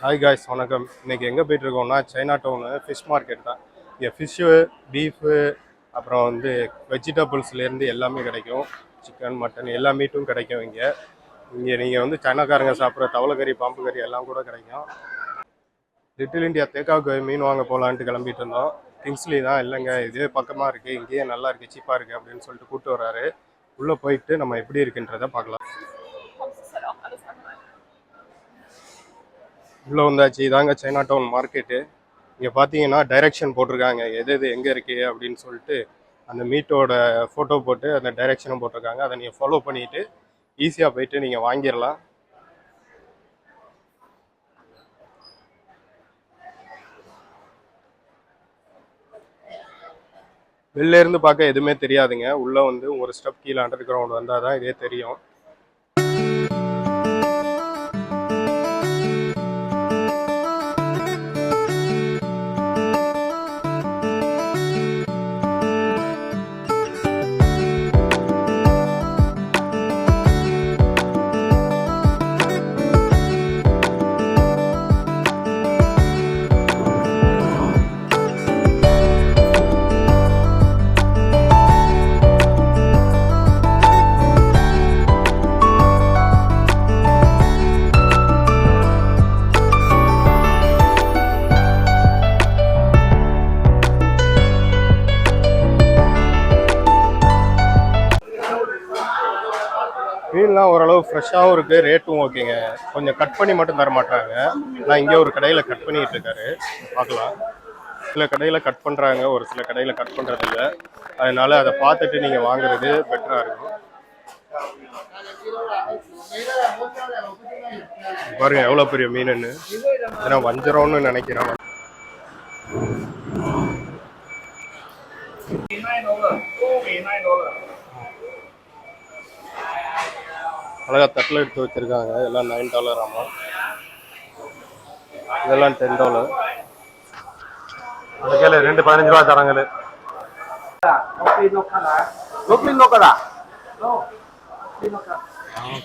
Hi guys, வணக்கம். இன்றைக்கி எங்கே போயிட்டுருக்கோம்னா சைனா டவுனு ஃபிஷ் மார்க்கெட் தான். இங்கே ஃபிஷ்ஷு, பீஃபு, அப்புறம் வெஜிடபிள்ஸ்லேருந்து எல்லாமே கிடைக்கும். சிக்கன், மட்டன் எல்லா மீட்டும் கிடைக்கும் இங்கே. நீங்கள் சைனாக்காரங்க சாப்பிட்ற தவளைக்கறி, பாம்பு கறி எல்லாம் கூட கிடைக்கும். லிட்டில் இண்டியா தேக்காவுக்கு மீன் வாங்க போகலான்ட்டு கிளம்பிட்டு இருந்தோம். கிங்ஸ்லி தான். இல்லைங்க, இதே பக்கமாக இருக்குது, இங்கேயே நல்லா இருக்குது, சீப்பாக இருக்குது அப்படின்னு சொல்லிட்டு கூப்பிட்டு வர்றாரு. உள்ளே போயிட்டு நம்ம எப்படி இருக்குன்றதை பார்க்கலாம். உள்ளே வந்தாச்சு. இதாங்க சைனா டவுன் மார்க்கெட்டு. இங்கே பார்த்தீங்கன்னா டைரெக்ஷன் போட்டிருக்காங்க, எது எது எங்கே இருக்குது அப்படின்னு சொல்லிட்டு. அந்த மீட்டோட ஃபோட்டோ போட்டு அந்த டைரெக்ஷனும் போட்டிருக்காங்க. அதை நீங்கள் ஃபாலோ பண்ணிவிட்டு ஈஸியாக போயிட்டு நீங்கள் வாங்கிடலாம். வெளில இருந்து பார்க்க எதுவுமே தெரியாதுங்க. உள்ளே ஒரு ஸ்டெப் கீழே அண்டர் கிரவுண்ட் வந்தால் தான் இதே தெரியும். மீன்லாம் ஓரளவு ஃப்ரெஷ்ஷாகவும் இருக்குது, ரேட்டும் ஓகேங்க. கொஞ்சம் கட் பண்ணி மட்டும் தர மாட்டாங்க. நான் இங்கே ஒரு கடையில் கட் பண்ணிகிட்டு இருக்காரு, பார்க்கலாம். சில கடையில் கட் பண்ணுறாங்க, ஒரு சில கடையில் கட் பண்ணுறதில்ல. அதனால அதை பார்த்துட்டு நீங்கள் வாங்குறது பெட்டராக இருக்கும். பாருங்க எவ்வளோ பெரிய மீனுன்னு. ஏன்னா வஞ்சரம்னு நினைக்கிறேன். அழகா தட்டில் எடுத்து வச்சிருக்காங்க. எல்லாம் $9 ஆமா. இதெல்லாம் $10. அந்த கேளு 2 15 ரூபா தராங்க.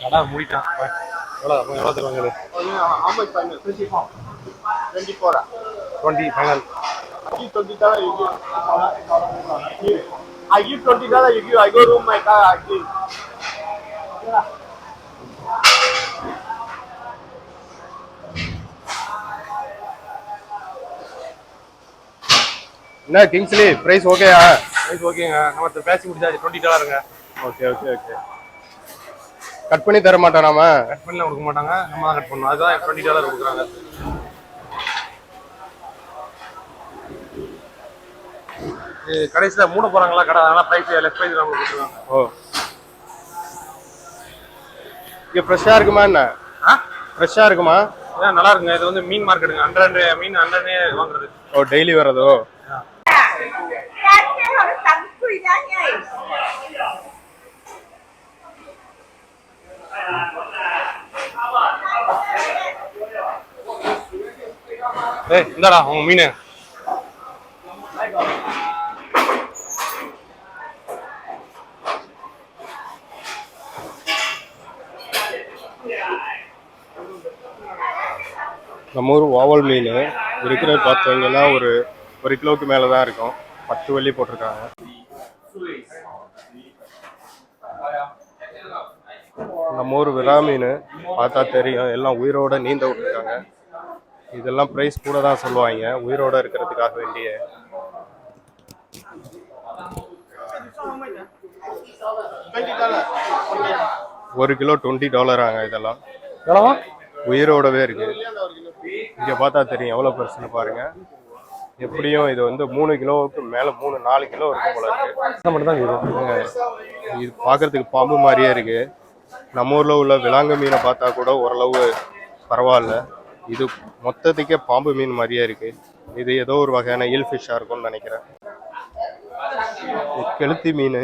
கடை மூடிட்டான். எவ்வளோ தருவாங்க? 20 final. I give $20. You give. I go room my car. I give. என்ன கிங்ஸ்லி பிரைஸ் ஓகேயா? பிரைஸ் ஓகேங்க. நம்ம பேசி முடிச்சாச்சு. $20ங்க. Okay okay okay. கட் பண்ணி தர மாட்டோம். நாம கட் பண்ணலாம் கொடுக்க மாட்டாங்க, நம்ம தான் கட் பண்ணணும். அதுதான் $20 கொடுக்குறாங்க. கடைசியில் மூட போறாங்களா கடை, அதனால பிரைஸ் லெஸ் பிரைஸ் நம்ம கொடுத்துருவாங்க. ஓ, இங்கே ஃப்ரெஷ்ஷாக இருக்குமா? என்ன ஃப்ரெஷ்ஷாக இருக்குமா? நல்லா இருக்குங்க. இது மீன் மார்க்கெட்டுங்க. 100 மீன் 100 வாங்குறது. ஓ, டெய்லி வர்றதோ? ஏய், இந்தாடா உங்க மீன். நம்ம ஊர் வாவல் மீன் இருக்கிறது பார்த்தீங்கன்னா ஒரு கிலோவுக்கு மேலே தான் இருக்கும். 10 வெள்ளி போட்டிருக்காங்க. நம்ம ஊர் விரா மீன் பார்த்தா தெரியும், எல்லாம் உயிரோட நீந்த விட்டுருக்காங்க. இதெல்லாம் ப்ரைஸ் கூட தான் சொல்லுவாங்க, உயிரோட இருக்கிறதுக்காக வேண்டிய. ஒரு கிலோ $20 இதெல்லாம் உயிரோடவே இருக்கு. இங்க பார்த்தா தெரியும் எவ்வளவு பெருசுன்னு பாருங்க. எப்படியும் இது 3 கிலோவுக்கு மேல 3-4 கிலோ இருக்கும் போல இருக்கு. இது பார்க்கறதுக்கு பாம்பு மாதிரியே இருக்கு. நம்ம ஊர்ல உள்ள விலாங்கு மீனை பார்த்தா கூட ஓரளவு பரவாயில்ல. இது மொத்தத்துக்கே பாம்பு மீன் மாதிரியே இருக்கு. இது ஏதோ ஒரு வகையான ஈல் ஃபிஷ்ஷா இருக்கும்னு நினைக்கிறேன். கெளுத்தி மீன்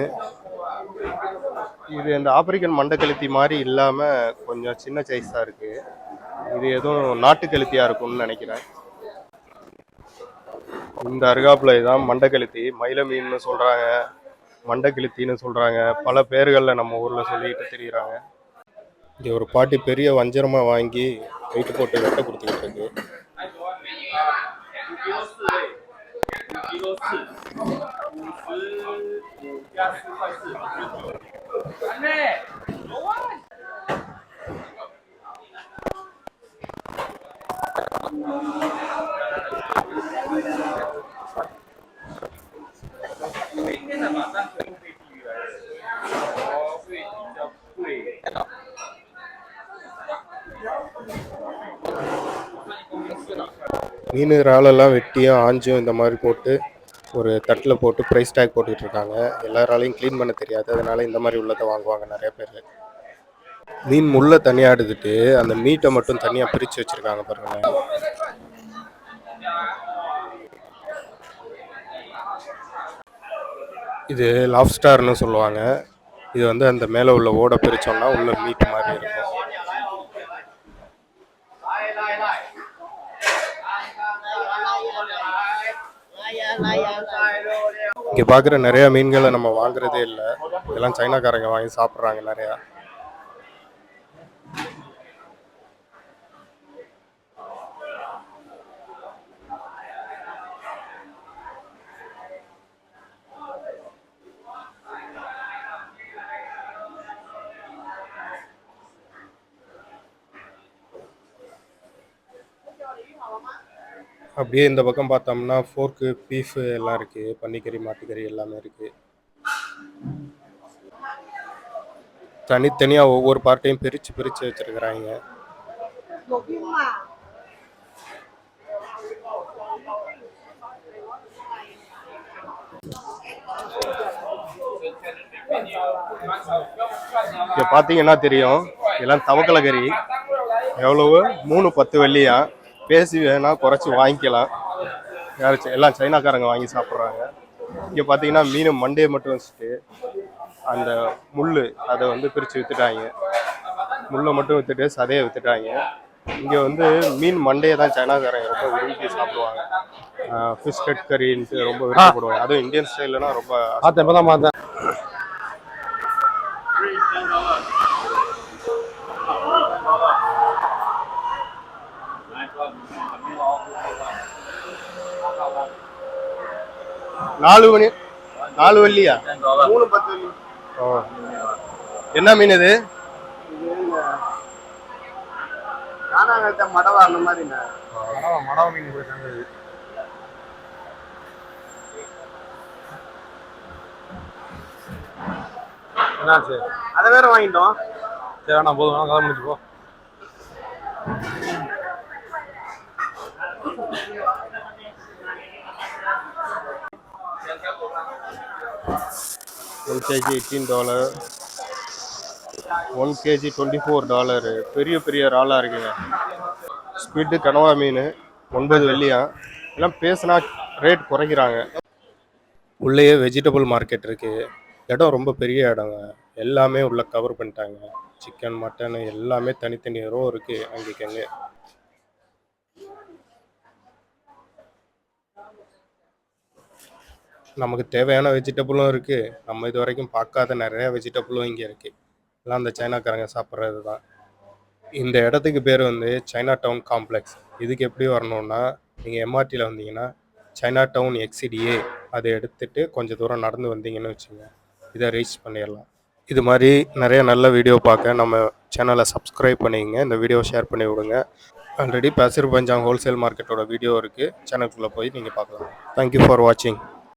இது இந்த ஆப்பிரிக்கன் மண்டை கெளுத்தி மாதிரி இல்லாம கொஞ்சம் சின்ன சைஸா இருக்கு. இது எதுவும் நாட்டு கெளுத்தியா இருக்கும்னு நினைக்கிறேன். இந்த அருகாப்புல தான் மண்டக்கெளுத்தி, மயில மீன்னு சொல்றாங்க, மண்டக்கெளுத்தின்னு சொல்றாங்க, பல பேர்கள்ல நம்ம ஊர்ல சொல்லிட்டு தெரியுறாங்க. இங்க ஒரு பாட்டி பெரிய வஞ்சரமா வாங்கி வெயிட் போட்டு வெட்ட கொடுத்துக்கிட்டு இருக்கு. மீன் இறாலெல்லாம் வெட்டியும் ஆஞ்சும் இந்த மாதிரி போட்டு ஒரு தட்டில் போட்டு ப்ரைஸ் டேக் போட்டுக்கிட்டு இருக்காங்க. எல்லாராலையும் க்ளீன் பண்ண தெரியாது, அதனால இந்த மாதிரி உள்ளதை வாங்குவாங்க நிறைய பேர். மீன் முள்ளை தனியாக எடுத்துட்டு அந்த மீட்டை மட்டும் தனியாக பிரித்து வச்சுருக்காங்க பாருங்க. இது லாப்ஸ்டார்னு சொல்லுவாங்க. இது வந்து அந்த மேலே உள்ள ஓடை பிரித்தோம்னா உள்ள மீட் மாதிரி இருக்கும். இங்கே பார்க்குற நிறையா மீன்களை நம்ம வாங்குறதே இல்லை, இதெல்லாம் சைனாக்காரங்க வாங்கி சாப்பிட்றாங்க நிறையா. அப்படியே இந்த பக்கம் பார்த்தோம்னா ஃபோர்க்கு பீஃபு எல்லாம் இருக்குது, பன்னிக்கறி மாட்டுக்கறி எல்லாமே இருக்குது. தனித்தனியாக ஒவ்வொரு பார்ட்டையும் பிரித்து பிரித்து வச்சுருக்குறாங்க. இங்கே பார்த்தீங்கன்னா தெரியும், எல்லாம் தவக்கலை கறி. எவ்வளவு? 310 வெள்ளியா. பேசி வேணா குறைச்சி வாங்கிக்கலாம். எல்லாம் சைனாக்காரங்க வாங்கி சாப்பிட்றாங்க. இங்கே பார்த்தீங்கன்னா மீன் மண்டையை மட்டும் வச்சுட்டு அந்த முள் அதை வந்து பிரித்து விற்றுட்டாங்க. முள்ளை மட்டும் விற்றுட்டு சதையை விற்றுட்டாங்க. இங்கே வந்து மீன் மண்டையை தான் சைனாக்காரங்க ரொம்ப விரும்பி சாப்பிடுவாங்க. ஃபிஷ் கட் கறின்ட்டு ரொம்ப விருப்பப்படுவாங்க. அதுவும் இந்தியன் ஸ்டைல்னா ரொம்ப பார்த்தேன். 4 வெள்ளியா? 310 வெள்ளி. என்ன மீன் இது? மடவா அந்த மாதிரி மடவா மீன் போயிட்டாங்க. என்னாச்சு? அதை வேற வாங்கிட்டோம். சரி வேணா போதும், கதை முடிச்சு போ. $1 kg $18, $1 kg $24. பெரிய பெரிய இறாலாக இருக்குங்க. ஸ்குவிட்டு கனவா மீன் 9 வெள்ளியா. எல்லாம் பேசினா ரேட் குறைக்கிறாங்க. உள்ளேயே வெஜிடபிள் மார்க்கெட் இருக்குது. இடம் ரொம்ப பெரிய இடங்க, எல்லாமே உள்ள கவர் பண்ணிட்டாங்க. சிக்கன் மட்டன் எல்லாமே தனித்தனி ரோ இருக்குது அங்கேங்க. நமக்கு தேவையான வெஜிடபிளும் இருக்குது, நம்ம இது வரைக்கும் பார்க்காத நிறைய வெஜிடபிளும் இங்கே இருக்குது. எல்லாம் அந்த சைனாக்காரங்க சாப்பிட்றது தான். இந்த இடத்துக்கு பேர் வந்து சைனா டவுன் காம்ப்ளெக்ஸ். இதுக்கு எப்படி வரணும்னா, நீங்கள் எம்ஆர்டியில் வந்தீங்கன்னா சைனா டவுன் எக்ஸிடிஏ அதை எடுத்துகிட்டு கொஞ்சம் தூரம் நடந்து வந்தீங்கன்னு வச்சுங்க, இதை ரீச் பண்ணிடலாம். இது மாதிரி நிறைய நல்ல வீடியோ பார்க்க நம்ம சேனலை சப்ஸ்கிரைப் பண்ணிக்கங்க. இந்த வீடியோ ஷேர் பண்ணி விடுங்க. ஆல்ரெடி பேசிர் பஞ்சாங் ஹோல்சேல் மார்க்கெட்டோட வீடியோ இருக்குது, சேனலுக்குள்ளே போய் நீங்கள் பார்க்கலாம். தேங்க்யூ ஃபார் வாட்சிங்.